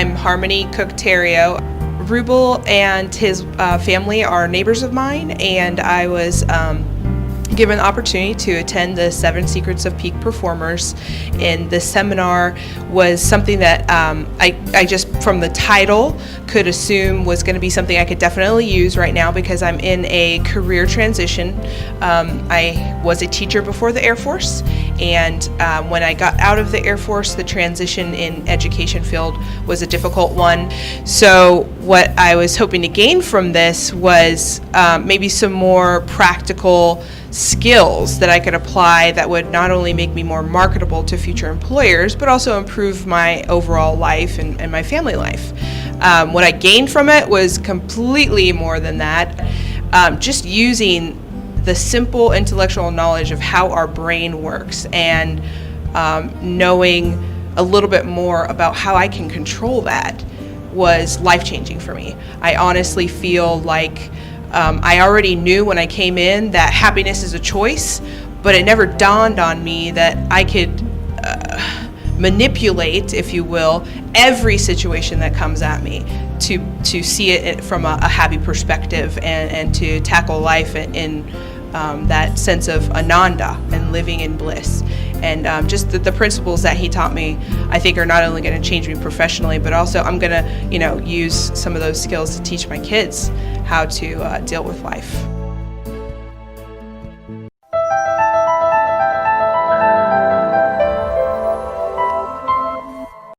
I'm Harmony Cook-Terrio. Ruble and his family are neighbors of mine, and I was given the opportunity to attend the 7 Secrets of Peak Performers. And the seminar was something that I just from the title could assume was going to be something I could definitely use right now, because I'm in a career transition. I was a teacher before the Air Force, and when I got out of the Air Force, the transition in education field was a difficult one. So what I was hoping to gain from this was maybe some more practical skills that I could apply that would not only make me more marketable to future employers, but also improve my overall life and my family life. What I gained from it was completely more than that. Just using the simple intellectual knowledge of how our brain works, and knowing a little bit more about how I can control that was life-changing for me. I honestly feel like I already knew when I came in that happiness is a choice, but it never dawned on me that I could manipulate, if you will, every situation that comes at me to see it from a happy perspective, and to tackle life in that sense of ananda and living in bliss. And just the principles that he taught me, I think, are not only going to change me professionally, but also I'm going to, use some of those skills to teach my kids how to deal with life.